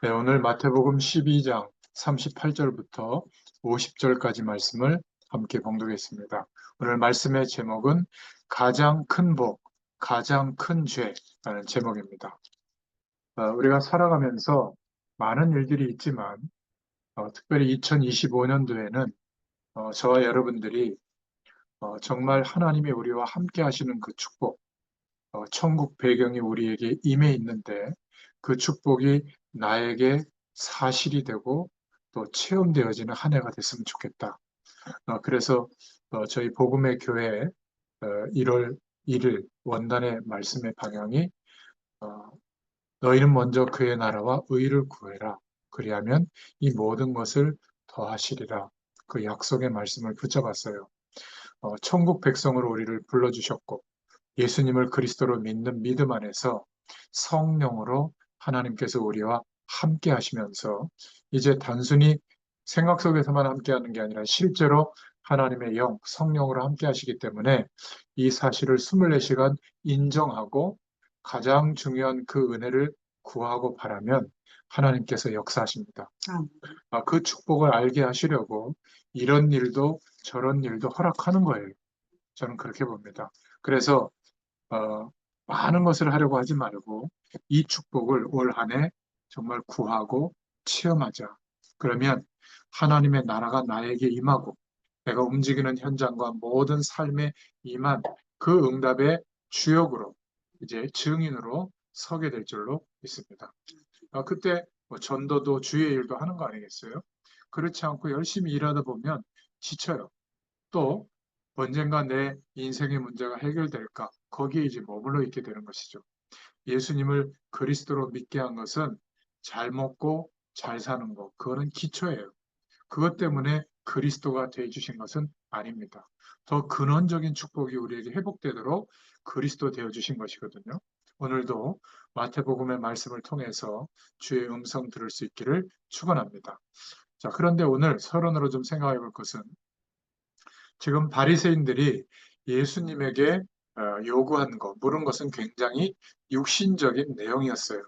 네, 오늘 마태복음 12장 38절부터 50절까지 말씀을 함께 봉독했습니다. 오늘 말씀의 제목은 가장 큰 복, 가장 큰 죄라는 제목입니다. 우리가 살아가면서 많은 일들이 있지만 특별히 2025년도에는 저와 여러분들이 정말 하나님이 우리와 함께 하시는 그 축복, 천국 배경이 우리에게 임해 있는데 그 축복이 나에게 사실이 되고 또 체험되어지는 한 해가 됐으면 좋겠다. 그래서 저희 복음의 교회 1월 1일 원단의 말씀의 방향이 어, 너희는 먼저 그의 나라와 의를 구해라. 그리하면 이 모든 것을 더하시리라. 그 약속의 말씀을 붙잡았어요. 천국 백성으로 우리를 불러주셨고 예수님을 그리스도로 믿는 믿음 안에서 성령으로 하나님께서 우리와 함께 하시면서 이제 단순히 생각 속에서만 함께 하는 게 아니라 실제로 하나님의 영, 성령으로 함께 하시기 때문에 이 사실을 24시간 인정하고 가장 중요한 그 은혜를 구하고 바라면 하나님께서 역사하십니다. 그 축복을 알게 하시려고 이런 일도 저런 일도 허락하는 거예요. 저는 그렇게 봅니다. 그래서 어, 많은 것을 하려고 하지 말고 이 축복을 올 한 해 정말 구하고 체험하자. 그러면 하나님의 나라가 나에게 임하고 내가 움직이는 현장과 모든 삶에 임한 그 응답의 주역으로 이제 증인으로 서게 될 줄로 믿습니다. 그때 뭐 전도도 주의 일도 하는 거 아니겠어요? 그렇지 않고 열심히 일하다 보면 지쳐요. 또 언젠가 내 인생의 문제가 해결될까? 거기에 이제 머물러 있게 되는 것이죠. 예수님을 그리스도로 믿게 한 것은 잘 먹고 잘 사는 것, 그거는 기초예요. 그것 때문에 그리스도가 되어 주신 것은 아닙니다. 더 근원적인 축복이 우리에게 회복되도록 그리스도 되어 주신 것이거든요. 오늘도 마태복음의 말씀을 통해서 주의 음성 들을 수 있기를 축원합니다. 자, 그런데 오늘 서론으로 좀 생각해 볼 것은 지금 바리새인들이 예수님에게 요구한 것, 물은 것은 굉장히 육신적인 내용이었어요.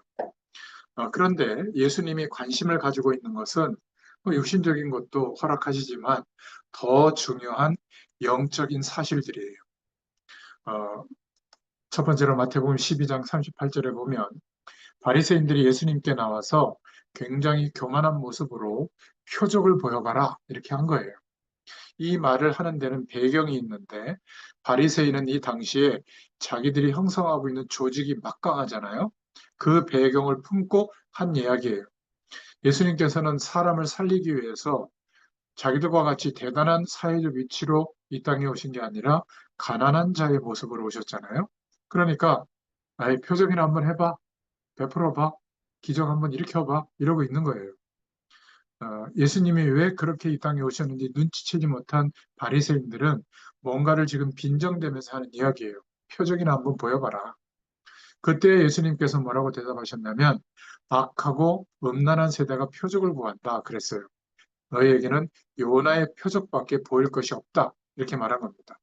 그런데 예수님이 관심을 가지고 있는 것은 뭐 육신적인 것도 허락하시지만 더 중요한 영적인 사실들이에요. 어, 첫 번째로 마태복음 12장 38절에 보면 바리새인들이 예수님께 나와서 굉장히 교만한 모습으로 표적을 보여봐라 이렇게 한 거예요. 이 말을 하는 데는 배경이 있는데 바리새인은 이 당시에 자기들이 형성하고 있는 조직이 막강하잖아요. 그 배경을 품고 한 이야기예요. 예수님께서는 사람을 살리기 위해서 자기들과 같이 대단한 사회적 위치로 이 땅에 오신 게 아니라 가난한 자의 모습으로 오셨잖아요. 그러니까 아예 표적이나 한번 해봐, 베풀어봐, 기적 한번 일으켜봐 이러고 있는 거예요. 예수님이 왜 그렇게 이 땅에 오셨는지 눈치채지 못한 바리새인들은 뭔가를 지금 빈정대면서 하는 이야기예요. 표적이나 한번 보여봐라. 그때 예수님께서 뭐라고 대답하셨냐면 악하고 음란한 세대가 표적을 구한다 그랬어요. 너희에게는 요나의 표적밖에 보일 것이 없다 이렇게 말한 겁니다.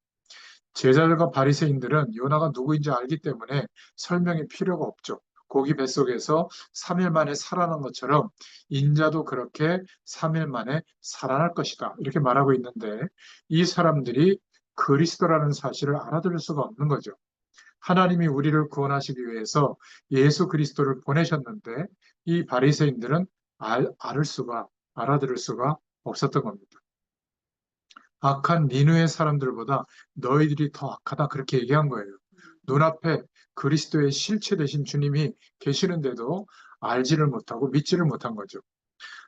제자들과 바리새인들은 요나가 누구인지 알기 때문에 설명이 필요가 없죠. 고기 뱃속에서 3일 만에 살아난 것처럼 인자도 그렇게 3일 만에 살아날 것이다. 이렇게 말하고 있는데 이 사람들이 그리스도라는 사실을 알아들을 수가 없는 거죠. 하나님이 우리를 구원하시기 위해서 예수 그리스도를 보내셨는데 이 바리새인들은 알을 수가 알아들을 수가 없었던 겁니다. 악한 니누의 사람들보다 너희들이 더 악하다 그렇게 얘기한 거예요. 눈앞에 그리스도의 실체 되신 주님이 계시는데도 알지를 못하고 믿지를 못한 거죠.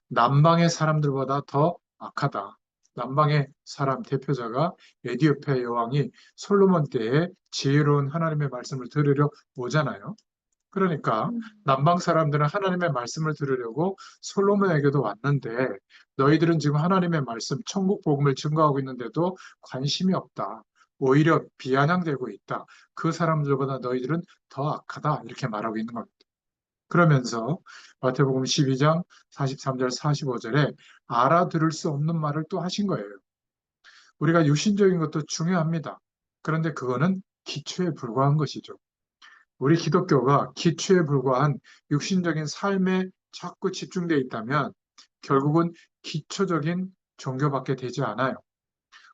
남방의 사람들보다 더 악하다. 남방의 사람 대표자가 에디오피아 여왕이 솔로몬 때에 지혜로운 하나님의 말씀을 들으려 오잖아요. 그러니까 남방 사람들은 하나님의 말씀을 들으려고 솔로몬에게도 왔는데 너희들은 지금 하나님의 말씀, 천국 복음을 증거하고 있는데도 관심이 없다. 오히려 비아냥대고 있다. 그 사람들보다 너희들은 더 악하다. 이렇게 말하고 있는 겁니다. 그러면서 마태복음 12장 43절 45절에 알아들을 수 없는 말을 또 하신 거예요. 우리가 육신적인 것도 중요합니다. 그런데 그거는 기초에 불과한 것이죠. 우리 기독교가 기초에 불과한 육신적인 삶의 자꾸 집중되어 있다면 결국은 기초적인 종교밖에 되지 않아요.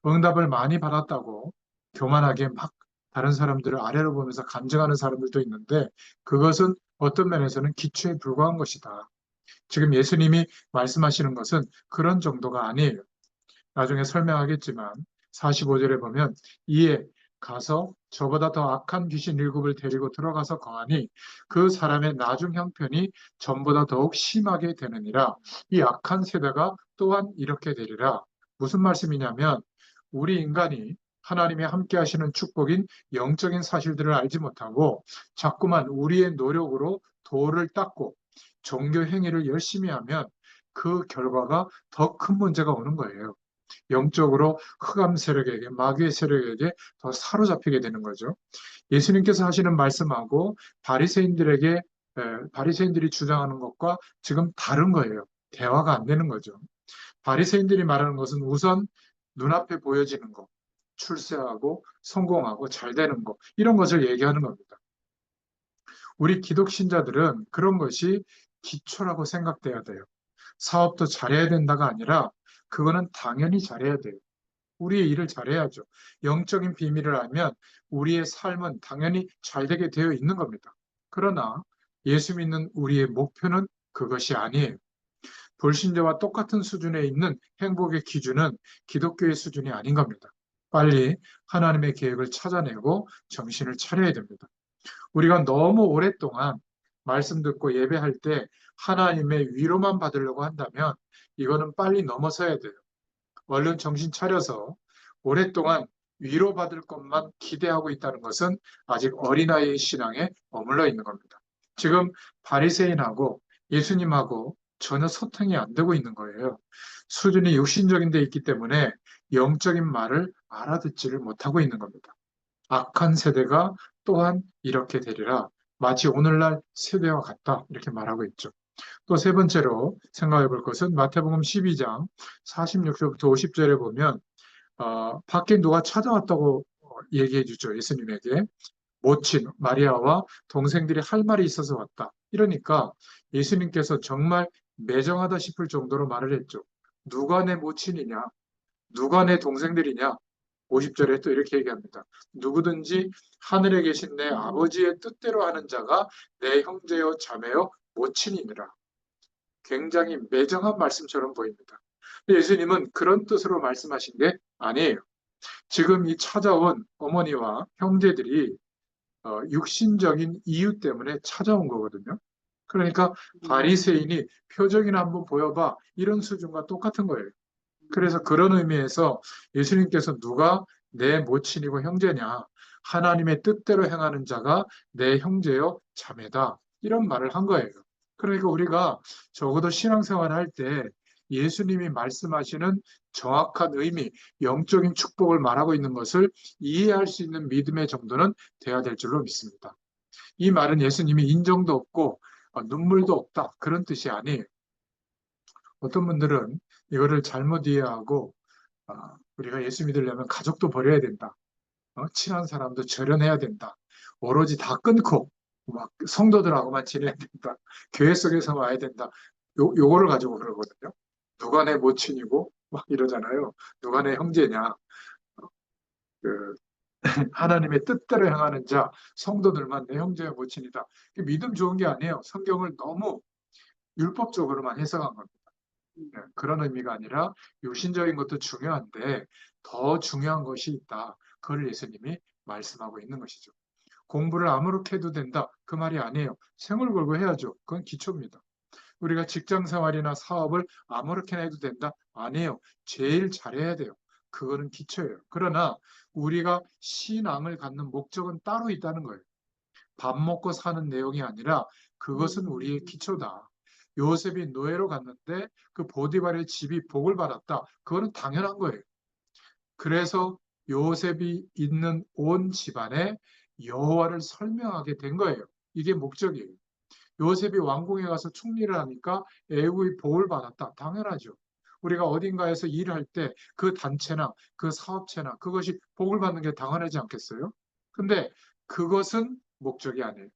응답을 많이 받았다고 교만하게 막 다른 사람들을 아래로 보면서 간증하는 사람들도 있는데 그것은 어떤 면에서는 기초에 불과한 것이다. 지금 예수님이 말씀하시는 것은 그런 정도가 아니에요. 나중에 설명하겠지만 45절에 보면 이에 가서 저보다 더 악한 귀신 일곱을 데리고 들어가서 거하니 그 사람의 나중 형편이 전보다 더욱 심하게 되느니라. 이 악한 세대가 또한 이렇게 되리라. 무슨 말씀이냐면 우리 인간이 하나님이 함께 하시는 축복인 영적인 사실들을 알지 못하고 자꾸만 우리의 노력으로 도를 닦고 종교 행위를 열심히 하면 그 결과가 더 큰 문제가 오는 거예요. 영적으로 흑암 세력에게, 마귀의 세력에게 더 사로잡히게 되는 거죠. 예수님께서 하시는 말씀하고 바리새인들이 주장하는 것과 지금 다른 거예요. 대화가 안 되는 거죠. 바리새인들이 말하는 것은 우선 눈앞에 보여지는 것, 출세하고 성공하고 잘 되는 것, 이런 것을 얘기하는 겁니다. 우리 기독 신자들은 그런 것이 기초라고 생각돼야 돼요. 사업도 잘해야 된다가 아니라 그거는 당연히 잘해야 돼요. 우리의 일을 잘해야죠. 영적인 비밀을 알면 우리의 삶은 당연히 잘 되게 되어 있는 겁니다. 그러나 예수 믿는 우리의 목표는 그것이 아니에요. 불신자와 똑같은 수준에 있는 행복의 기준은 기독교의 수준이 아닌 겁니다. 빨리 하나님의 계획을 찾아내고 정신을 차려야 됩니다. 우리가 너무 오랫동안 말씀 듣고 예배할 때 하나님의 위로만 받으려고 한다면 이거는 빨리 넘어서야 돼요. 얼른 정신 차려서 오랫동안 위로받을 것만 기대하고 있다는 것은 아직 어린아이의 신앙에 머물러 있는 겁니다. 지금 바리새인하고 예수님하고 전혀 소통이 안 되고 있는 거예요. 수준이 육신적인 데 있기 때문에 영적인 말을 알아듣지를 못하고 있는 겁니다. 악한 세대가 또한 이렇게 되리라. 마치 오늘날 세대와 같다. 이렇게 말하고 있죠. 또 세 번째로 생각해 볼 것은 마태복음 12장 46절부터 50절에 보면 밖에 누가 찾아왔다고 얘기해 주죠. 예수님에게. 모친 마리아와 동생들이 할 말이 있어서 왔다. 이러니까 예수님께서 정말 매정하다 싶을 정도로 말을 했죠. 누가 내 모친이냐? 누가 내 동생들이냐? 50절에 또 이렇게 얘기합니다. 누구든지 하늘에 계신 내 아버지의 뜻대로 하는 자가 내 형제요 자매요 모친이니라. 굉장히 매정한 말씀처럼 보입니다. 예수님은 그런 뜻으로 말씀하신 게 아니에요. 지금 이 찾아온 어머니와 형제들이 육신적인 이유 때문에 찾아온 거거든요. 그러니까 바리새인이 표정이나 한번 보여봐 이런 수준과 똑같은 거예요. 그래서 그런 의미에서 예수님께서 누가 내 모친이고 형제냐 하나님의 뜻대로 행하는 자가 내 형제요 자매다 이런 말을 한 거예요. 그러니까 우리가 적어도 신앙생활을 할 때 예수님이 말씀하시는 정확한 의미, 영적인 축복을 말하고 있는 것을 이해할 수 있는 믿음의 정도는 돼야 될 줄로 믿습니다. 이 말은 예수님이 인정도 없고 눈물도 없다 그런 뜻이 아니에요. 어떤 분들은 이거를 잘못 이해하고 우리가 예수 믿으려면 가족도 버려야 된다. 친한 사람도 절연해야 된다. 오로지 다 끊고 막 성도들하고만 지내야 된다. 교회 속에서 와야 된다. 요거를 가지고 그러거든요. 누가 내 모친이고 막 이러잖아요. 누가 내 형제냐. 그 하나님의 뜻대로 행하는 자, 성도들만 내 형제와 모친이다. 믿음 좋은 게 아니에요. 성경을 너무 율법적으로만 해석한 겁니다. 그런 의미가 아니라 육신적인 것도 중요한데 더 중요한 것이 있다. 그걸 예수님이 말씀하고 있는 것이죠. 공부를 아무렇게 해도 된다. 그 말이 아니에요. 생을 걸고 해야죠. 그건 기초입니다. 우리가 직장 생활이나 사업을 아무렇게나 해도 된다? 아니에요. 제일 잘해야 돼요. 그거는 기초예요. 그러나 우리가 신앙을 갖는 목적은 따로 있다는 거예요. 밥 먹고 사는 내용이 아니라 그것은 우리의 기초다. 요셉이 노예로 갔는데 그 보디발의 집이 복을 받았다. 그거는 당연한 거예요. 그래서 요셉이 있는 온 집안에 여호와를 설명하게 된 거예요. 이게 목적이에요. 요셉이 왕궁에 가서 총리를 하니까 애국의 복을 받았다. 당연하죠. 우리가 어딘가에서 일을 할 때 그 단체나 그 사업체나 그것이 복을 받는 게 당연하지 않겠어요? 근데 그것은 목적이 아니에요.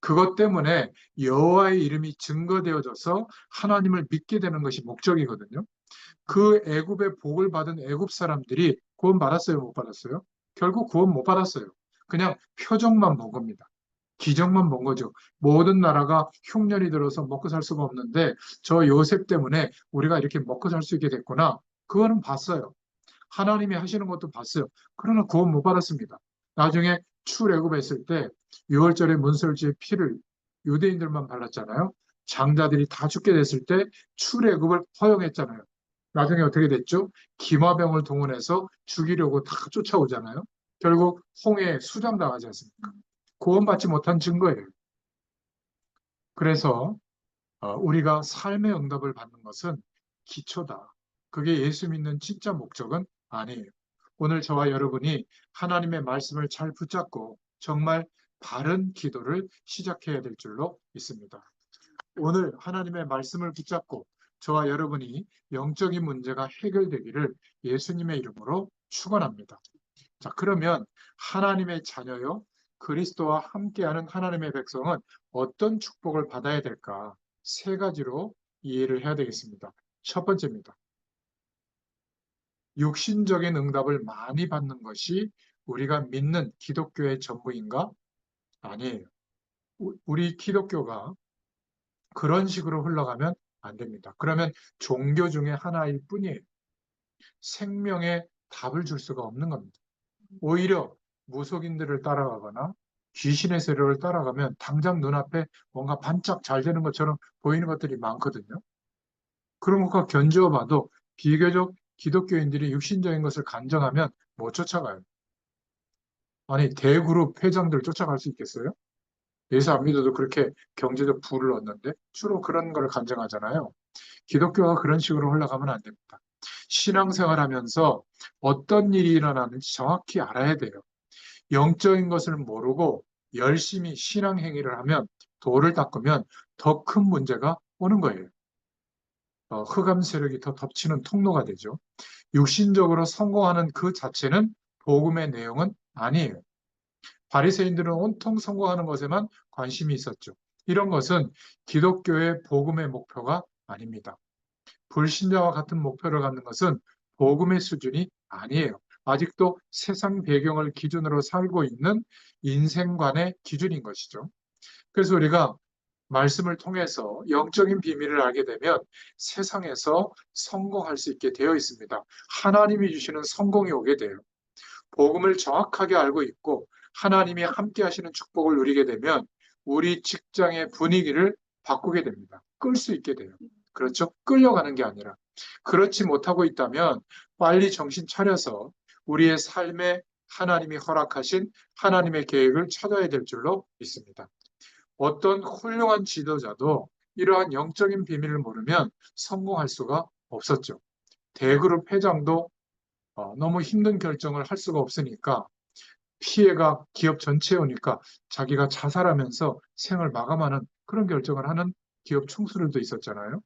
그것 때문에 여호와의 이름이 증거되어져서 하나님을 믿게 되는 것이 목적이거든요. 그 애굽의 복을 받은 애굽 사람들이 구원 받았어요, 못 받았어요? 결국 구원 못 받았어요. 그냥 표적만 본 겁니다. 기적만 본 거죠. 모든 나라가 흉년이 들어서 먹고 살 수가 없는데 저 요셉 때문에 우리가 이렇게 먹고 살 수 있게 됐구나. 그거는 봤어요. 하나님이 하시는 것도 봤어요. 그러나 구원 못 받았습니다. 나중에 출애굽했을 때 6월절에 문설주의 피를 유대인들만 발랐잖아요. 장자들이 다 죽게 됐을 때 출애굽을 허용했잖아요. 나중에 어떻게 됐죠? 기마병을 동원해서 죽이려고 다 쫓아오잖아요. 결국 홍해에 수장당하지 않습니까? 구원받지 못한 증거예요. 그래서 우리가 삶의 응답을 받는 것은 기초다. 그게 예수 믿는 진짜 목적은 아니에요. 오늘 저와 여러분이 하나님의 말씀을 잘 붙잡고 정말 바른 기도를 시작해야 될 줄로 믿습니다. 오늘 하나님의 말씀을 붙잡고 저와 여러분이 영적인 문제가 해결되기를 예수님의 이름으로 축원합니다. 자, 그러면 하나님의 자녀요, 그리스도와 함께하는 하나님의 백성은 어떤 축복을 받아야 될까? 세 가지로 이해를 해야 되겠습니다. 첫 번째입니다. 육신적인 응답을 많이 받는 것이 우리가 믿는 기독교의 전부인가? 아니에요. 우리 기독교가 그런 식으로 흘러가면 안 됩니다. 그러면 종교 중에 하나일 뿐이에요. 생명의 답을 줄 수가 없는 겁니다. 오히려 무속인들을 따라가거나 귀신의 세력을 따라가면 당장 눈앞에 뭔가 반짝 잘 되는 것처럼 보이는 것들이 많거든요. 그런 것과 견주어 봐도 비교적 기독교인들이 육신적인 것을 간정하면 못 쫓아가요. 아니, 대그룹 회장들 쫓아갈 수 있겠어요? 예수 안 믿어도 그렇게 경제적 부를 얻는데 주로 그런 걸 간정하잖아요. 기독교가 그런 식으로 흘러가면 안 됩니다. 신앙생활 하면서 어떤 일이 일어나는지 정확히 알아야 돼요. 영적인 것을 모르고 열심히 신앙 행위를 하면 도를 닦으면 더 큰 문제가 오는 거예요. 흑암 세력이 더 덮치는 통로가 되죠. 육신적으로 성공하는 그 자체는 복음의 내용은 아니에요. 바리새인들은 온통 성공하는 것에만 관심이 있었죠. 이런 것은 기독교의 복음의 목표가 아닙니다. 불신자와 같은 목표를 갖는 것은 복음의 수준이 아니에요. 아직도 세상 배경을 기준으로 살고 있는 인생관의 기준인 것이죠. 그래서 우리가 말씀을 통해서 영적인 비밀을 알게 되면 세상에서 성공할 수 있게 되어 있습니다. 하나님이 주시는 성공이 오게 돼요. 복음을 정확하게 알고 있고 하나님이 함께 하시는 축복을 누리게 되면 우리 직장의 분위기를 바꾸게 됩니다. 끌 수 있게 돼요. 그렇죠? 끌려가는 게 아니라. 그렇지 못하고 있다면 빨리 정신 차려서 우리의 삶에 하나님이 허락하신 하나님의 계획을 찾아야 될 줄로 믿습니다. 어떤 훌륭한 지도자도 이러한 영적인 비밀을 모르면 성공할 수가 없었죠. 대그룹 회장도 너무 힘든 결정을 할 수가 없으니까 피해가 기업 전체에 오니까 자기가 자살하면서 생을 마감하는 그런 결정을 하는 기업 총수들도 있었잖아요.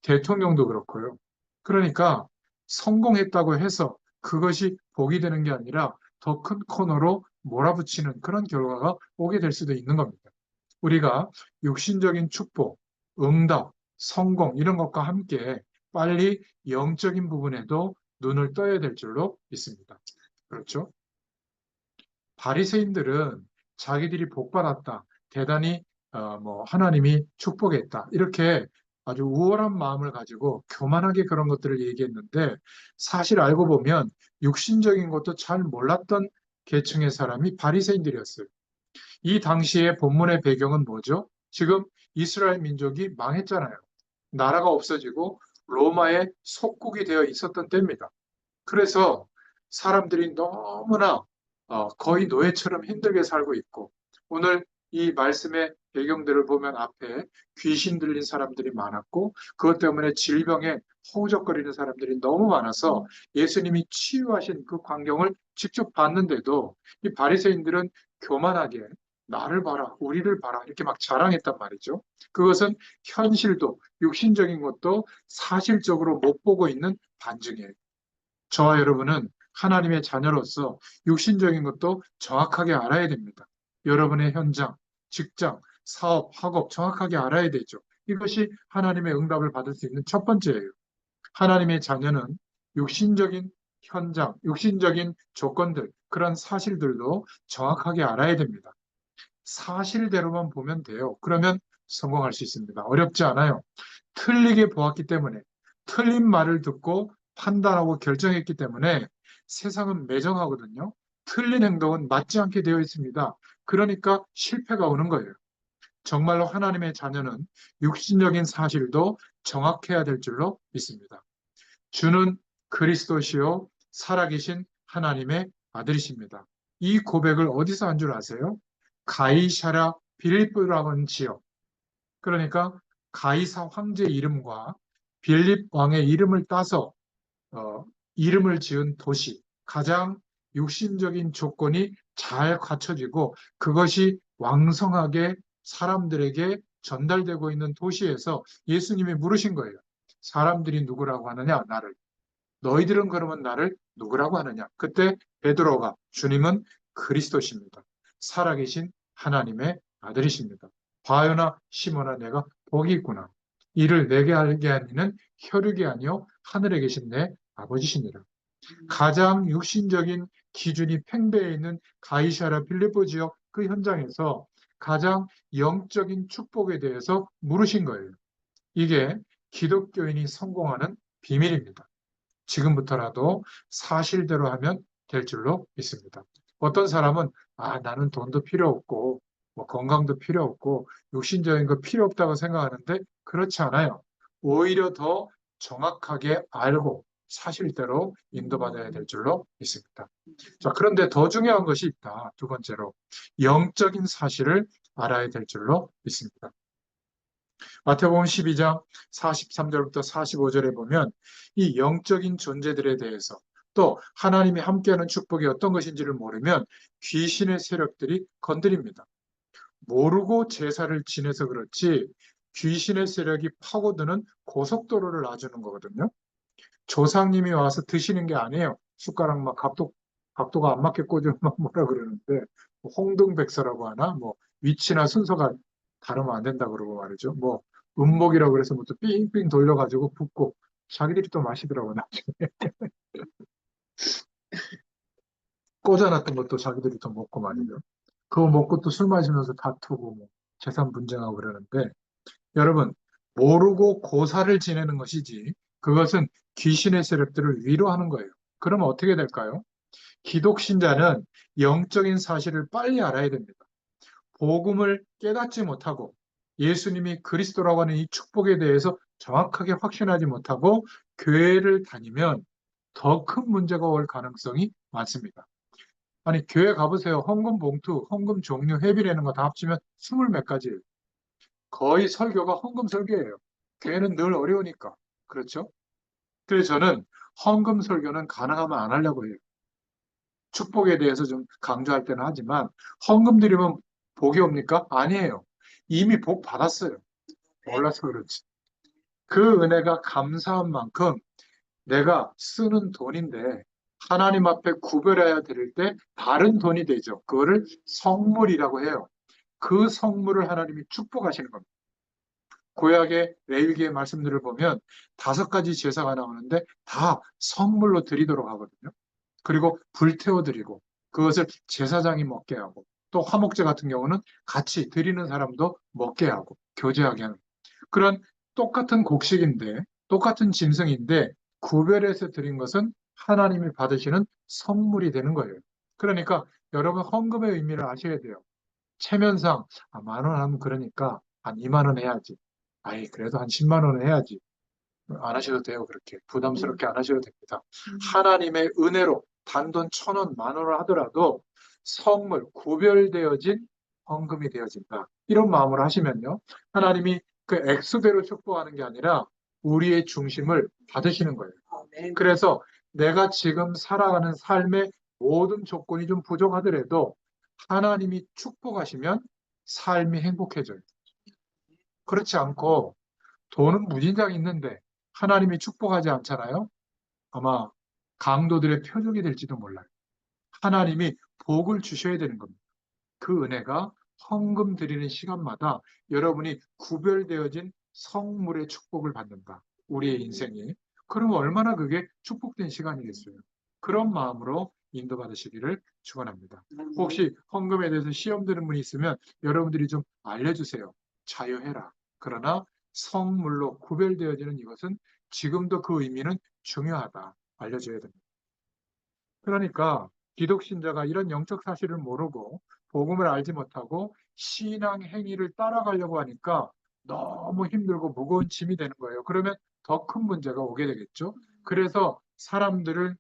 대통령도 그렇고요. 그러니까 성공했다고 해서 그것이 복이 되는 게 아니라 더 큰 코너로 몰아붙이는 그런 결과가 오게 될 수도 있는 겁니다. 우리가 육신적인 축복, 응답, 성공 이런 것과 함께 빨리 영적인 부분에도 눈을 떠야 될 줄로 믿습니다. 그렇죠? 바리새인들은 자기들이 복받았다, 대단히 하나님이 축복했다 이렇게 아주 우월한 마음을 가지고 교만하게 그런 것들을 얘기했는데 사실 알고 보면 육신적인 것도 잘 몰랐던 계층의 사람이 바리새인들이었어요. 이 당시의 본문의 배경은 뭐죠? 지금 이스라엘 민족이 망했잖아요. 나라가 없어지고 로마의 속국이 되어 있었던 때입니다. 그래서 사람들이 너무나 거의 노예처럼 힘들게 살고 있고 오늘 이 말씀의 배경들을 보면 앞에 귀신 들린 사람들이 많았고 그것 때문에 질병에 허우적거리는 사람들이 너무 많아서 예수님이 치유하신 그 광경을 직접 봤는데도 이 바리새인들은 교만하게 나를 봐라, 우리를 봐라 이렇게 막 자랑했단 말이죠. 그것은 현실도 육신적인 것도 사실적으로 못 보고 있는 반증이에요. 저와 여러분은 하나님의 자녀로서 육신적인 것도 정확하게 알아야 됩니다. 여러분의 현장, 직장, 사업, 학업 정확하게 알아야 되죠. 이것이 하나님의 응답을 받을 수 있는 첫 번째예요. 하나님의 자녀는 육신적인 현장, 육신적인 조건들, 그런 사실들도 정확하게 알아야 됩니다. 사실대로만 보면 돼요. 그러면 성공할 수 있습니다. 어렵지 않아요. 틀리게 보았기 때문에, 틀린 말을 듣고 판단하고 결정했기 때문에 세상은 매정하거든요. 틀린 행동은 맞지 않게 되어 있습니다. 그러니까 실패가 오는 거예요. 정말로 하나님의 자녀는 육신적인 사실도 정확해야 될 줄로 믿습니다. 주는 그리스도시요 살아계신 하나님의 아들이십니다. 이 고백을 어디서 한 줄 아세요? 가이사랴 빌립보라고 하는 지역. 그러니까 가이사 황제 이름과 빌립 왕의 이름을 따서 어, 이름을 지은 도시, 가장 육신적인 조건이 잘 갖춰지고 그것이 왕성하게 사람들에게 전달되고 있는 도시에서 예수님이 물으신 거예요. 사람들이 누구라고 하느냐? 나를. 너희들은 그러면 나를 누구라고 하느냐? 그때 베드로가 주님은 그리스도십니다. 살아계신 하나님의 아들이십니다. 바요나 시몬아 내가 복이 있구나. 이를 내게 알게 하니는 혈육이 아니요 하늘에 계신 내 아버지시니라. 가장 육신적인 기준이 팽배해 있는 가이사랴 빌립보 지역 그 현장에서 가장 영적인 축복에 대해서 물으신 거예요. 이게 기독교인이 성공하는 비밀입니다. 지금부터라도 사실대로 하면 될 줄로 믿습니다. 어떤 사람은 나는 돈도 필요 없고 뭐 건강도 필요 없고 육신적인 거 필요 없다고 생각하는데 그렇지 않아요. 오히려 더 정확하게 알고 사실대로 인도받아야 될 줄로 믿습니다. 자, 그런데 더 중요한 것이 있다. 두 번째로 영적인 사실을 알아야 될 줄로 믿습니다. 마태복음 12장 43절부터 45절에 보면 이 영적인 존재들에 대해서 또 하나님이 함께하는 축복이 어떤 것인지를 모르면 귀신의 세력들이 건드립니다. 모르고 제사를 지내서 그렇지 귀신의 세력이 파고드는 고속도로를 놔주는 거거든요. 조상님이 와서 드시는 게 아니에요. 숟가락 막 각도가 안 맞게 꽂으면 막 뭐라 그러는데 뭐 홍등백서라고 하나 뭐 위치나 순서가 다르면 안 된다 그러고 말이죠. 뭐 음목이라고 그래서 뭐또 삥삥 돌려가지고 붓고 자기들이 또 마시더라고 나중에 꽂아놨던 것도 자기들이 또 먹고 말이죠. 그거 먹고 또 술 마시면서 다투고 뭐 재산 분쟁하고 그러는데 여러분 모르고 고사를 지내는 것이지 그것은 귀신의 세력들을 위로하는 거예요. 그러면 어떻게 될까요? 기독신자는 영적인 사실을 빨리 알아야 됩니다. 복음을 깨닫지 못하고 예수님이 그리스도라고 하는 이 축복에 대해서 정확하게 확신하지 못하고 교회를 다니면 더 큰 문제가 올 가능성이 많습니다. 아니, 교회 가보세요. 헌금 봉투, 헌금 종류, 회비라는 거 다 합치면 스물 몇 가지예요. 거의 설교가 헌금 설교예요. 교회는 늘 어려우니까. 그렇죠? 그래서 저는 헌금 설교는 가능하면 안 하려고 해요. 축복에 대해서 좀 강조할 때는 하지만 헌금 드리면 복이 옵니까? 아니에요. 이미 복 받았어요. 몰라서 그렇지. 그 은혜가 감사한 만큼 내가 쓰는 돈인데 하나님 앞에 구별해야 드릴 때 다른 돈이 되죠. 그거를 성물이라고 해요. 그 성물을 하나님이 축복하시는 겁니다. 구약의 레위기의 말씀들을 보면 다섯 가지 제사가 나오는데 다 성물로 드리도록 하거든요. 그리고 불태워 드리고 그것을 제사장이 먹게 하고 또 화목제 같은 경우는 같이 드리는 사람도 먹게 하고 교제하게 하는 그런 똑같은 곡식인데 똑같은 짐승인데 구별해서 드린 것은 하나님이 받으시는 선물이 되는 거예요. 그러니까 여러분 헌금의 의미를 아셔야 돼요. 체면상 10,000원 하면 그러니까 한 20,000원 해야지. 아이 그래도 한 10만 원은 해야지. 안 하셔도 돼요. 그렇게 부담스럽게 안 하셔도 됩니다. 하나님의 은혜로 단돈 1,000원, 10,000원을 하더라도 성물, 구별되어진 헌금이 되어진다. 이런 마음으로 하시면요. 하나님이 그 액수대로 축복하는 게 아니라 우리의 중심을 받으시는 거예요. 그래서 내가 지금 살아가는 삶의 모든 조건이 좀 부족하더라도 하나님이 축복하시면 삶이 행복해져요. 그렇지 않고 돈은 무진장 있는데 하나님이 축복하지 않잖아요. 아마 강도들의 표적이 될지도 몰라요. 하나님이 복을 주셔야 되는 겁니다. 그 은혜가 헌금 드리는 시간마다 여러분이 구별되어진 성물의 축복을 받는다. 우리의 인생이. 그러면 얼마나 그게 축복된 시간이겠어요. 그런 마음으로 인도받으시기를 축원합니다. 혹시 헌금에 대해서 시험 드는 분이 있으면 여러분들이 좀 알려주세요. 자유해라. 그러나 성물로 구별되어지는 이것은 지금도 그 의미는 중요하다. 알려줘야 됩니다. 그러니까 기독신자가 이런 영적 사실을 모르고 복음을 알지 못하고 신앙 행위를 따라가려고 하니까 너무 힘들고 무거운 짐이 되는 거예요. 그러면 더 큰 문제가 오게 되겠죠. 그래서 사람들을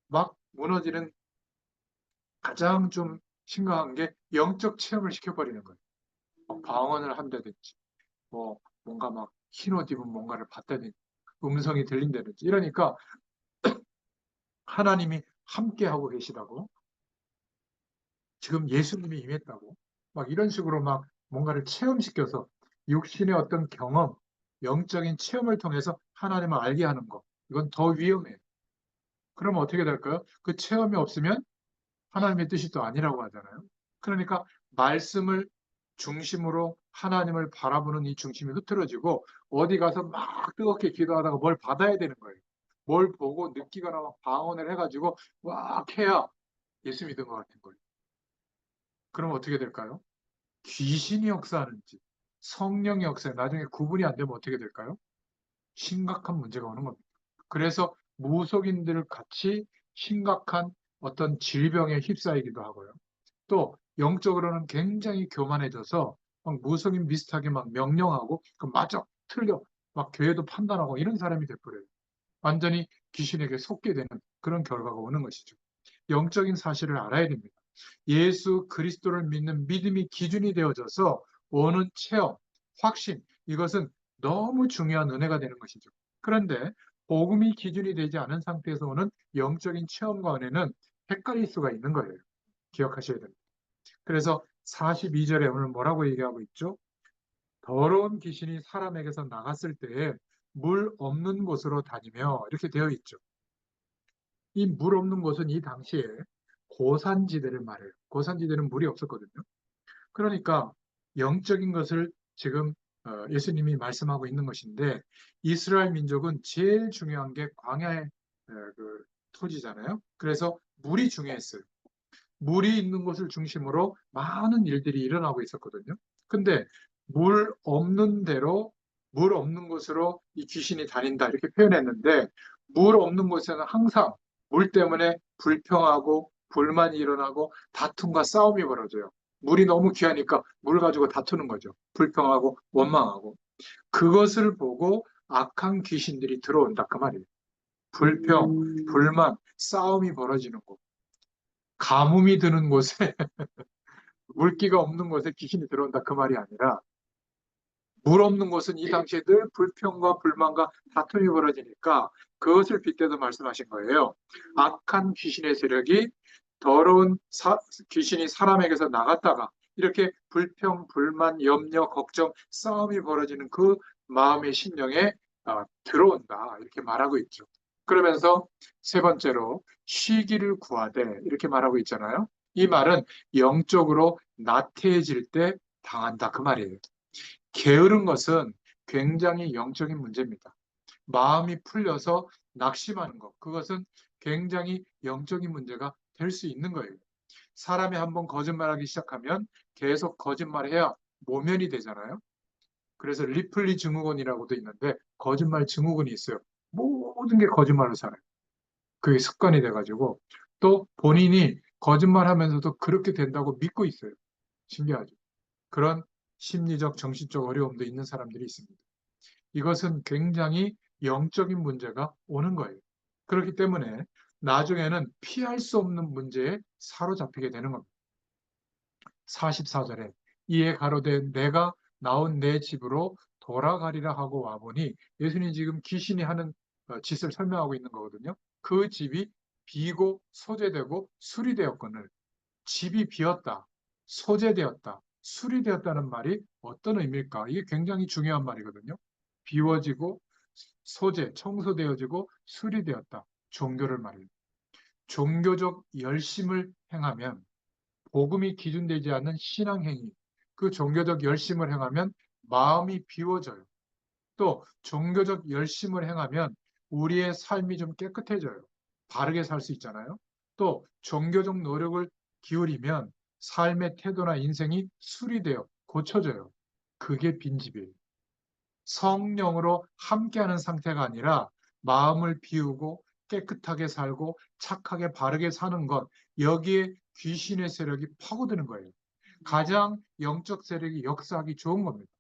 막 무너지는 가장 좀 심각한 게 영적 체험을 시켜버리는 거예요. 방언을 한다든지, 뭔가 막 흰옷 입은 뭔가를 봤다든지, 음성이 들린다든지 이러니까 하나님이 함께하고 계시다고, 지금 예수님이 임했다고, 막 이런 식으로 막 뭔가를 체험시켜서 육신의 어떤 경험, 영적인 체험을 통해서 하나님을 알게 하는 거. 이건 더 위험해요. 그러면 어떻게 될까요? 그 체험이 없으면 하나님의 뜻이 또 아니라고 하잖아요. 그러니까 말씀을 중심으로 하나님을 바라보는 이 중심이 흐트러지고 어디 가서 막 뜨겁게 기도하다가 뭘 받아야 되는 거예요. 뭘 보고 느끼거나 막 방언을 해가지고 막 해야 예수 믿은 것 같은 거예요. 그럼 어떻게 될까요? 귀신이 역사하는지 성령이 역사해 나중에 구분이 안 되면 어떻게 될까요? 심각한 문제가 오는 겁니다. 그래서 무속인들 같이 심각한 어떤 질병에 휩싸이기도 하고요. 또 영적으로는 굉장히 교만해져서 막 무속인 비슷하게 막 명령하고 그 맞아 틀려 막 교회도 판단하고 이런 사람이 돼버려요. 완전히 귀신에게 속게 되는 그런 결과가 오는 것이죠. 영적인 사실을 알아야 됩니다. 예수 그리스도를 믿는 믿음이 기준이 되어져서 오는 체험, 확신, 이것은 너무 중요한 은혜가 되는 것이죠. 그런데 복음이 기준이 되지 않은 상태에서 오는 영적인 체험과 은혜는 헷갈릴 수가 있는 거예요. 기억하셔야 됩니다. 그래서 42절에 오늘 뭐라고 얘기하고 있죠? 더러운 귀신이 사람에게서 나갔을 때에 물 없는 곳으로 다니며 이렇게 되어 있죠. 이 물 없는 곳은 이 당시에 고산지대를 말해요. 고산지대는 물이 없었거든요. 그러니까 영적인 것을 지금 예수님이 말씀하고 있는 것인데 이스라엘 민족은 제일 중요한 게 광야의 그 토지잖아요. 그래서 물이 중요했어요. 물이 있는 곳을 중심으로 많은 일들이 일어나고 있었거든요. 근데 물 없는 데로, 물 없는 곳으로 이 귀신이 다닌다 이렇게 표현했는데 물 없는 곳에는 항상 물 때문에 불평하고 불만이 일어나고 다툼과 싸움이 벌어져요. 물이 너무 귀하니까 물 가지고 다투는 거죠. 불평하고 원망하고. 그것을 보고 악한 귀신들이 들어온다 그 말이에요. 불평, 불만, 싸움이 벌어지는 곳. 가뭄이 드는 곳에 물기가 없는 곳에 귀신이 들어온다 그 말이 아니라 물 없는 곳은 이 당시에 늘 불평과 불만과 다툼이 벌어지니까 그것을 빗대서 말씀하신 거예요. 악한 귀신의 세력이 더러운 귀신이 사람에게서 나갔다가 이렇게 불평, 불만, 염려, 걱정, 싸움이 벌어지는 그 마음의 심령에 들어온다 이렇게 말하고 있죠. 그러면서 세 번째로 쉬기를 구하되 이렇게 말하고 있잖아요. 이 말은 영적으로 나태해질 때 당한다 그 말이에요. 게으른 것은 굉장히 영적인 문제입니다. 마음이 풀려서 낙심하는 것, 그것은 굉장히 영적인 문제가 될 수 있는 거예요. 사람이 한번 거짓말하기 시작하면 계속 거짓말해야 모면이 되잖아요. 그래서 리플리 증후군이라고도 있는데 거짓말 증후군이 있어요. 모든 게 거짓말로 살아요. 그게 습관이 돼가지고 또 본인이 거짓말하면서도 그렇게 된다고 믿고 있어요. 신기하죠. 그런 심리적, 정신적 어려움도 있는 사람들이 있습니다. 이것은 굉장히 영적인 문제가 오는 거예요. 그렇기 때문에 나중에는 피할 수 없는 문제에 사로잡히게 되는 겁니다. 44절에 이에 가로되 내가 나온 내 집으로 돌아가리라 하고 와보니 예수님이 지금 귀신이 하는 짓을 설명하고 있는 거거든요. 그 집이 비고 소재되고 수리되었거늘 집이 비었다, 소재되었다, 수리되었다는 말이 어떤 의미일까? 이게 굉장히 중요한 말이거든요. 비워지고 소재, 청소되어지고 수리되었다. 종교를 말해요. 종교적 열심을 행하면 복음이 기준되지 않는 신앙행위, 그 종교적 열심을 행하면 마음이 비워져요. 또 종교적 열심을 행하면 우리의 삶이 좀 깨끗해져요. 바르게 살 수 있잖아요. 또 종교적 노력을 기울이면 삶의 태도나 인생이 수리되어 고쳐져요. 그게 빈집이에요. 성령으로 함께하는 상태가 아니라 마음을 비우고 깨끗하게 살고 착하게 바르게 사는 것, 여기에 귀신의 세력이 파고드는 거예요. 가장 영적 세력이 역사하기 좋은 겁니다.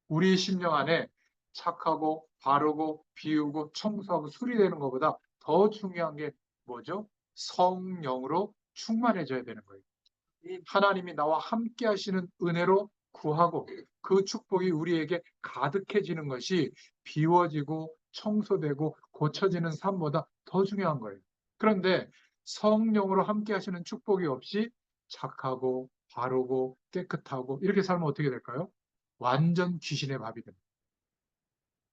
우리 심령 안에 착하고 바르고 비우고 청소하고 수리되는 것보다 더 중요한 게 뭐죠? 성령으로 충만해져야 되는 거예요. 하나님이 나와 함께 하시는 은혜로 구하고 그 축복이 우리에게 가득해지는 것이 비워지고 청소되고 고쳐지는 삶보다 더 중요한 거예요. 그런데 성령으로 함께 하시는 축복이 없이 착하고 바르고 깨끗하고 이렇게 살면 어떻게 될까요? 완전 귀신의 밥이 됩니다.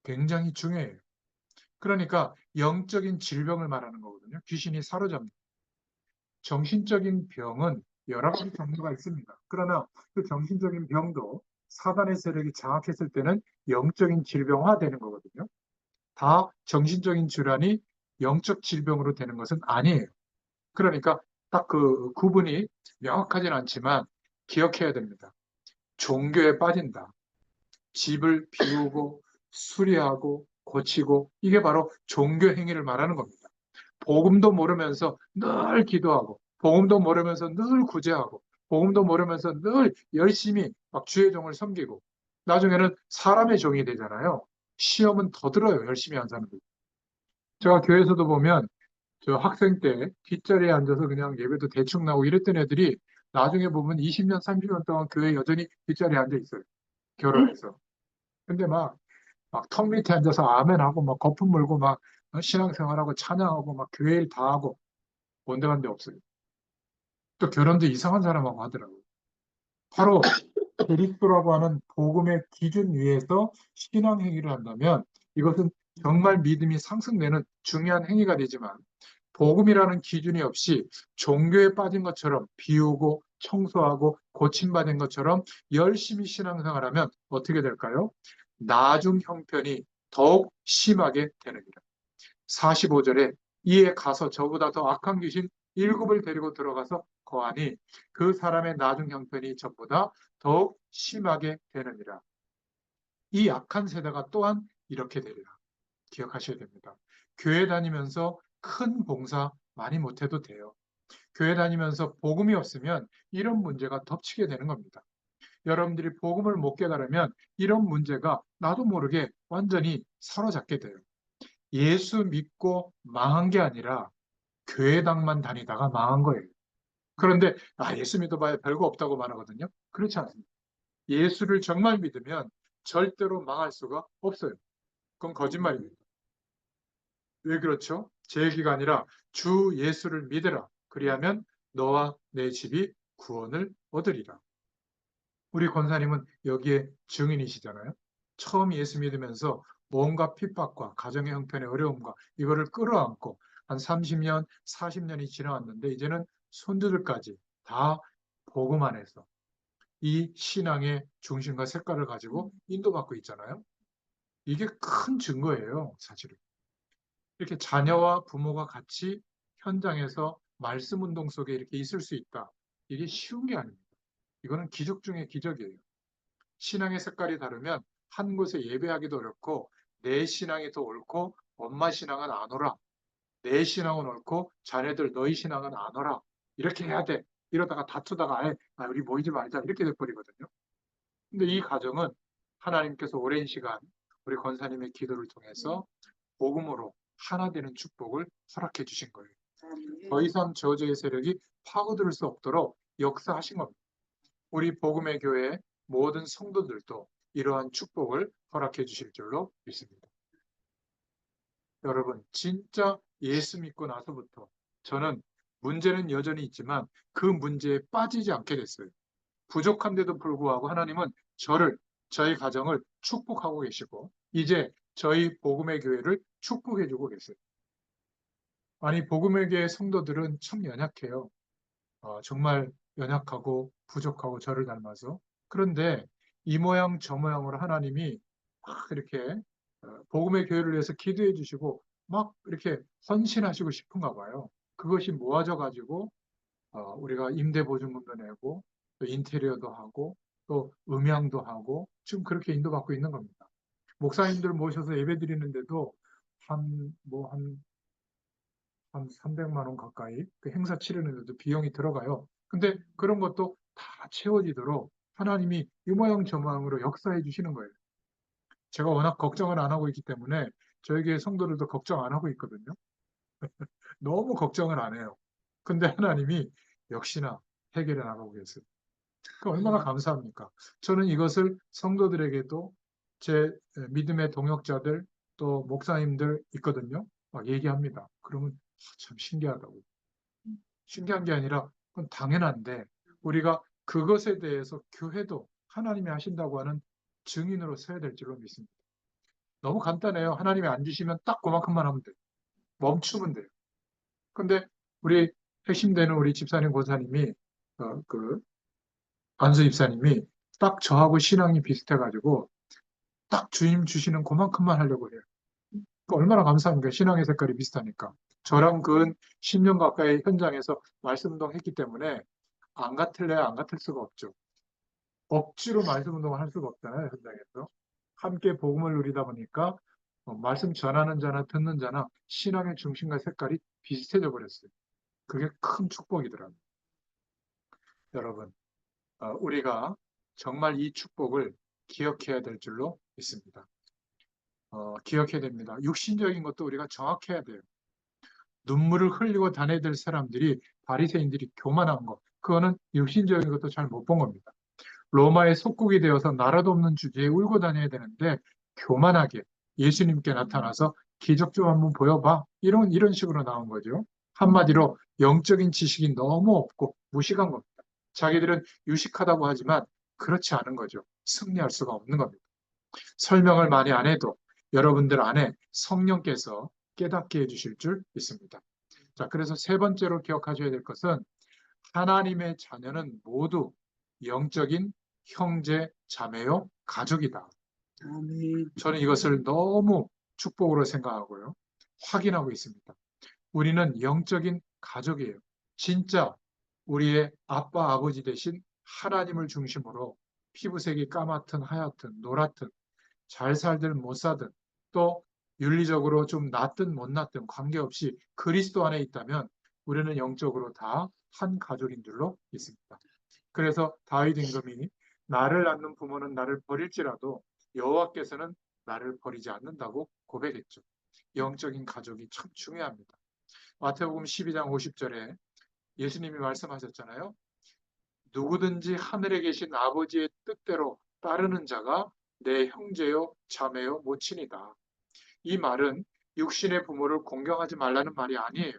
굉장히 중요해요. 그러니까 영적인 질병을 말하는 거거든요. 귀신이 사로잡는. 정신적인 병은 여러 가지 종류가 있습니다. 그러나 그 정신적인 병도 사단의 세력이 장악했을 때는 영적인 질병화 되는 거거든요. 다 정신적인 질환이 영적 질병으로 되는 것은 아니에요. 그러니까 딱 그 구분이 명확하진 않지만 기억해야 됩니다. 종교에 빠진다. 집을 비우고 수리하고 고치고 이게 바로 종교 행위를 말하는 겁니다. 복음도 모르면서 늘 기도하고 복음도 모르면서 늘 구제하고 복음도 모르면서 늘 열심히 막 주의 종을 섬기고 나중에는 사람의 종이 되잖아요. 시험은 더 들어요. 열심히 한 사람들. 제가 교회에서도 보면 저 학생 때 뒷자리에 앉아서 그냥 예배도 대충 나오고 이랬던 애들이 나중에 보면 20년, 30년 동안 교회에 여전히 뒷자리에 앉아 있어요. 결혼해서. 근데 막 턱 밑에 앉아서 아멘하고 막 거품 물고 막 신앙생활하고 찬양하고 막 교회 일 다 하고 온데간데 없어요. 또 결혼도 이상한 사람하고 하더라고요. 바로 그리스도라고 하는 복음의 기준 위에서 신앙 행위를 한다면 이것은 정말 믿음이 상승되는 중요한 행위가 되지만 복음이라는 기준이 없이 종교에 빠진 것처럼 비우고 청소하고 고침받은 것처럼 열심히 신앙생활하면 어떻게 될까요? 나중 형편이 더욱 심하게 되느니라. 45절에 이에 가서 저보다 더 악한 귀신 일곱을 데리고 들어가서 거하니 그 사람의 나중 형편이 저보다 더욱 심하게 되느니라. 이 악한 세대가 또한 이렇게 되리라. 기억하셔야 됩니다. 교회 다니면서 큰 봉사 많이 못해도 돼요. 교회 다니면서 복음이 없으면 이런 문제가 덮치게 되는 겁니다. 여러분들이 복음을 못 깨달으면 이런 문제가 나도 모르게 완전히 사로잡게 돼요. 예수 믿고 망한 게 아니라 교회당만 다니다가 망한 거예요. 그런데 예수 믿어봐야 별거 없다고 말하거든요. 그렇지 않습니다. 예수를 정말 믿으면 절대로 망할 수가 없어요. 그건 거짓말입니다. 왜 그렇죠? 제 얘기가 아니라 주 예수를 믿으라. 그리하면 너와 내 집이 구원을 얻으리라. 우리 권사님은 여기에 증인이시잖아요. 처음 예수 믿으면서 온갖 핍박과 가정의 형편의 어려움과 이거를 끌어안고 한 30년, 40년이 지나왔는데 이제는 손주들까지 다 복음 안에서 이 신앙의 중심과 색깔을 가지고 인도받고 있잖아요. 이게 큰 증거예요, 사실은. 이렇게 자녀와 부모가 같이 현장에서 말씀 운동 속에 이렇게 있을 수 있다. 이게 쉬운 게 아닙니다. 이거는 기적 중의 기적이에요. 신앙의 색깔이 다르면 한 곳에 예배하기도 어렵고 내 신앙이 더 옳고 엄마 신앙은 안 오라. 내 신앙은 옳고 자네들 너희 신앙은 안 오라. 이렇게 해야 돼. 이러다가 다투다가 우리 모이지 말자 이렇게 돼버리거든요. 근데 이 과정은 하나님께서 오랜 시간 우리 권사님의 기도를 통해서 복음으로 하나 되는 축복을 허락해 주신 거예요. 더 이상 저주의 세력이 파고들 수 없도록 역사하신 겁니다. 우리 복음의 교회 모든 성도들도 이러한 축복을 허락해 주실 줄로 믿습니다. 여러분, 진짜 예수 믿고 나서부터 저는 문제는 여전히 있지만 그 문제에 빠지지 않게 됐어요. 부족한데도 불구하고 하나님은 저희 가정을 축복하고 계시고 이제 저희 복음의 교회를 축복해 주고 계세요. 아니, 복음의 교회 성도들은 참 연약해요. 정말 연약하고 부족하고 저를 닮아서 그런데 이 모양 저 모양으로 하나님이 막 이렇게 복음의 교회를 위해서 기도해 주시고 막 이렇게 헌신하시고 싶은가 봐요. 그것이 모아져 가지고 우리가 임대보증금도 내고 또 인테리어도 하고 또 음향도 하고 지금 그렇게 인도받고 있는 겁니다. 목사님들 모셔서 예배 드리는데도 한 300만 원 가까이 그 행사 치르는데도 비용이 들어가요. 근데 그런 것도 다 채워지도록 하나님이 이 모양 저 모양으로 역사해 주시는 거예요. 제가 워낙 걱정을 안 하고 있기 때문에 저희 교회 성도들도 걱정 안 하고 있거든요. 너무 걱정을 안 해요. 근데 하나님이 역시나 해결해 나가고 계세요. 그 얼마나 감사합니까? 저는 이것을 성도들에게도 제 믿음의 동역자들 또 목사님들 있거든요. 막 얘기합니다. 그러면 참 신기하다고. 신기한 게 아니라 그건 당연한데 우리가 그것에 대해서 교회도 하나님이 하신다고 하는 증인으로 서야 될 줄로 믿습니다. 너무 간단해요. 하나님이 안 주시면 딱 그만큼만 하면 돼요. 멈추면 돼요. 근데 우리 핵심되는 우리 집사님 권사님이 그 안수 집사님이 딱 저하고 신앙이 비슷해가지고 딱 주님 주시는 그만큼만 하려고 해요. 그러니까 얼마나 감사합니까? 신앙의 색깔이 비슷하니까. 저랑 근 10년 가까이 현장에서 말씀 운동했기 때문에 안 같을래야 안 같을 수가 없죠. 억지로 말씀 운동을 할 수가 없잖아요, 현장에서. 함께 복음을 누리다 보니까 말씀 전하는 자나 듣는 자나 신앙의 중심과 색깔이 비슷해져 버렸어요. 그게 큰 축복이더라고요. 여러분, 우리가 정말 이 축복을 기억해야 될 줄로 믿습니다. 기억해야 됩니다. 육신적인 것도 우리가 정확해야 돼요. 눈물을 흘리고 다녀야 사람들이 바리새인들이 교만한 것, 그거는 육신적인 것도 잘 못 본 겁니다. 로마의 속국이 되어서 나라도 없는 주제에 울고 다녀야 되는데 교만하게 예수님께 나타나서 기적 좀 한번 보여봐. 이런 식으로 나온 거죠. 한마디로 영적인 지식이 너무 없고 무식한 겁니다. 자기들은 유식하다고 하지만 그렇지 않은 거죠. 승리할 수가 없는 겁니다. 설명을 많이 안 해도 여러분들 안에 성령께서 깨닫게 해주실 줄 믿습니다. 자, 그래서 세 번째로 기억하셔야 될 것은 하나님의 자녀는 모두 영적인 형제, 자매요, 가족이다. 저는 이것을 너무 축복으로 생각하고요. 확인하고 있습니다. 우리는 영적인 가족이에요. 진짜 우리의 아빠, 아버지 대신 하나님을 중심으로 피부색이 까맣든 하얗든 노랗든 잘 살든 못 살든 또 윤리적으로 좀 낫든 못 낫든 관계없이 그리스도 안에 있다면 우리는 영적으로 다 한 가족인 줄로 믿습니다. 그래서 다윗 임금이 나를 낳는 부모는 나를 버릴지라도 여호와께서는 나를 버리지 않는다고 고백했죠. 영적인 가족이 참 중요합니다. 마태복음 12장 50절에 예수님이 말씀하셨잖아요. 누구든지 하늘에 계신 아버지의 뜻대로 따르는 자가 내 형제요 자매요 모친이다. 이 말은 육신의 부모를 공경하지 말라는 말이 아니에요.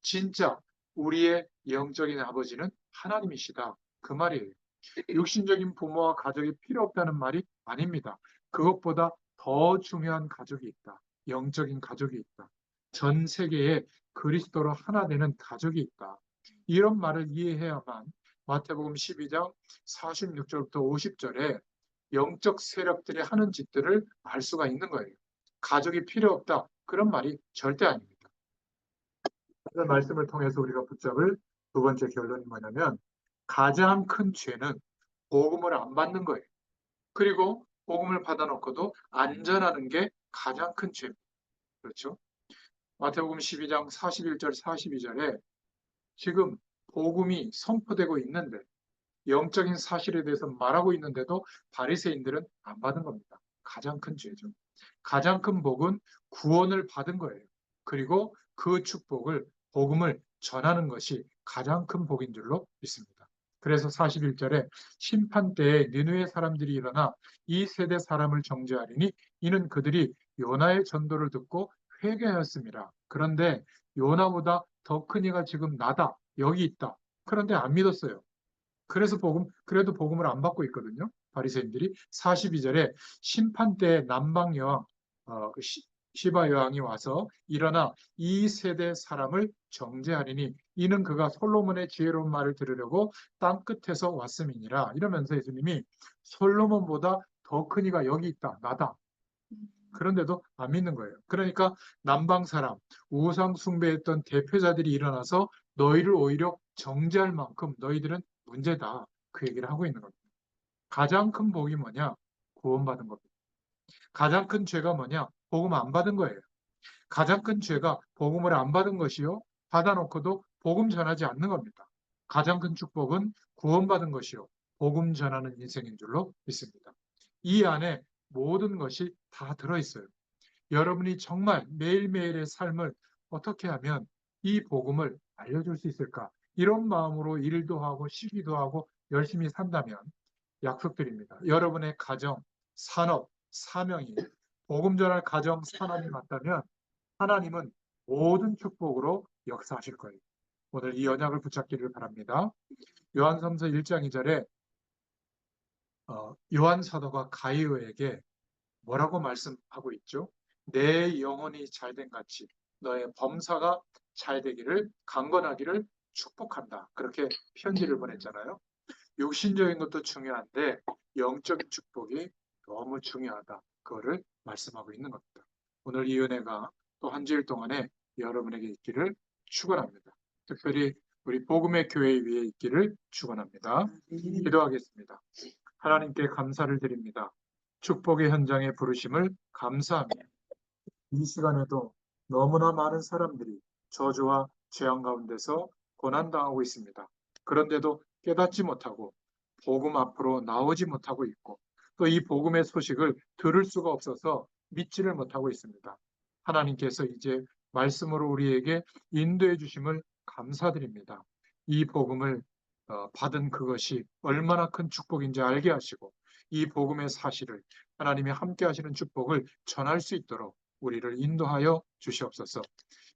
진짜 우리의 영적인 아버지는 하나님이시다. 그 말이에요. 육신적인 부모와 가족이 필요 없다는 말이 아닙니다. 그것보다 더 중요한 가족이 있다. 영적인 가족이 있다. 전 세계에 그리스도로 하나 되는 가족이 있다. 이런 말을 이해해야만 마태복음 12장 46절부터 50절에 영적 세력들이 하는 짓들을 알 수가 있는 거예요. 가족이 필요 없다. 그런 말이 절대 아닙니다. 오늘 말씀을 통해서 우리가 붙잡을 두 번째 결론이 뭐냐면 가장 큰 죄는 복음을 안 받는 거예요. 그리고 복음을 받아놓고도 안전하는 게 가장 큰 죄입니다. 그렇죠? 마태복음 12장 41절 42절에 지금 복음이 선포되고 있는데 영적인 사실에 대해서 말하고 있는데도 바리새인들은 안 받은 겁니다. 가장 큰 죄죠. 가장 큰 복은 구원을 받은 거예요. 그리고 그 축복을 복음을 전하는 것이 가장 큰 복인 줄로 믿습니다. 그래서 41절에 심판 때에 니느웨 사람들이 일어나 이 세대 사람을 정죄하리니 이는 그들이 요나의 전도를 듣고 회개하였습니다. 그런데 요나보다 더 큰 이가 지금 나다. 여기 있다. 그런데 안 믿었어요. 그래도 복음을 안 받고 있거든요. 바리새인들이 42절에 심판 때 남방 여왕 시바 여왕이 와서 일어나 이 세대 사람을 정죄하리니 이는 그가 솔로몬의 지혜로운 말을 들으려고 땅 끝에서 왔음이니라. 이러면서 예수님이 솔로몬보다 더 큰 이가 여기 있다, 나다. 그런데도 안 믿는 거예요. 그러니까 남방 사람, 우상 숭배했던 대표자들이 일어나서 너희를 오히려 정죄할 만큼 너희들은 문제다. 그 얘기를 하고 있는 겁니다. 가장 큰 복이 뭐냐? 구원받은 겁니다. 가장 큰 죄가 뭐냐? 복음 안 받은 거예요. 가장 큰 죄가 복음을 안 받은 것이요. 받아놓고도 복음 전하지 않는 겁니다. 가장 큰 축복은 구원받은 것이요. 복음 전하는 인생인 줄로 믿습니다. 이 안에 모든 것이 다 들어있어요. 여러분이 정말 매일매일의 삶을 어떻게 하면 이 복음을 알려줄 수 있을까? 이런 마음으로 일도 하고 쉬기도 하고 열심히 산다면 약속드립니다. 여러분의 가정, 산업, 사명이 복음 전할 가정, 산업이 맞다면 하나님은 모든 축복으로 역사하실 거예요. 오늘 이 언약을 붙잡기를 바랍니다. 요한서서 1장 2절에 요한 사도가 가이오에게 뭐라고 말씀하고 있죠? 내 영혼이 잘된 같이 너의 범사가 잘되기를 강건하기를 축복한다. 그렇게 편지를 보냈잖아요. 육신적인 것도 중요한데 영적인 축복이 너무 중요하다. 그거를 말씀하고 있는 겁니다. 오늘 이 은혜가 또 한 주일 동안에 여러분에게 있기를 축원합니다. 특별히 우리 복음의 교회 위에 있기를 축원합니다. 기도하겠습니다. 하나님께 감사를 드립니다. 축복의 현장에 부르심을 감사합니다. 이 시간에도 너무나 많은 사람들이 저주와 재앙 가운데서 고난당하고 있습니다. 그런데도 깨닫지 못하고 복음 앞으로 나오지 못하고 있고 또 이 복음의 소식을 들을 수가 없어서 믿지를 못하고 있습니다. 하나님께서 이제 말씀으로 우리에게 인도해 주심을 감사드립니다. 이 복음을 받은 그것이 얼마나 큰 축복인지 알게 하시고 이 복음의 사실을 하나님이 함께 하시는 축복을 전할 수 있도록 우리를 인도하여 주시옵소서.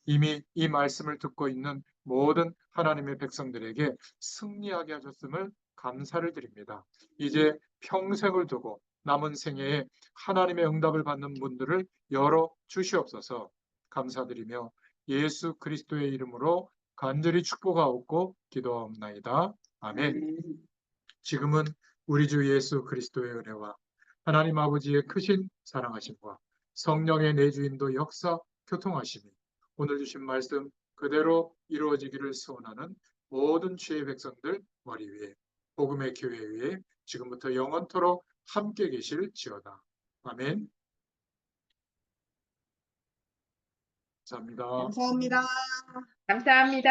이미 이 말씀을 듣고 있는 모든 하나님의 백성들에게 승리하게 하셨음을 감사를 드립니다. 이제 평생을 두고 남은 생애에 하나님의 응답을 받는 분들을 열어 주시옵소서. 감사드리며 예수 그리스도의 이름으로 간절히 축복하옵고 기도하옵나이다. 아멘. 지금은 우리 주 예수 그리스도의 은혜와 하나님 아버지의 크신 사랑하심과 성령의 내주인도 역사 교통하심이 오늘 주신 말씀 그대로 이루어지기를 소원하는 모든 주의 백성들 머리 위에 복음의 교회 위에 지금부터 영원토록 함께 계실지어다. 아멘. 감사합니다. 감사합니다. 감사합니다.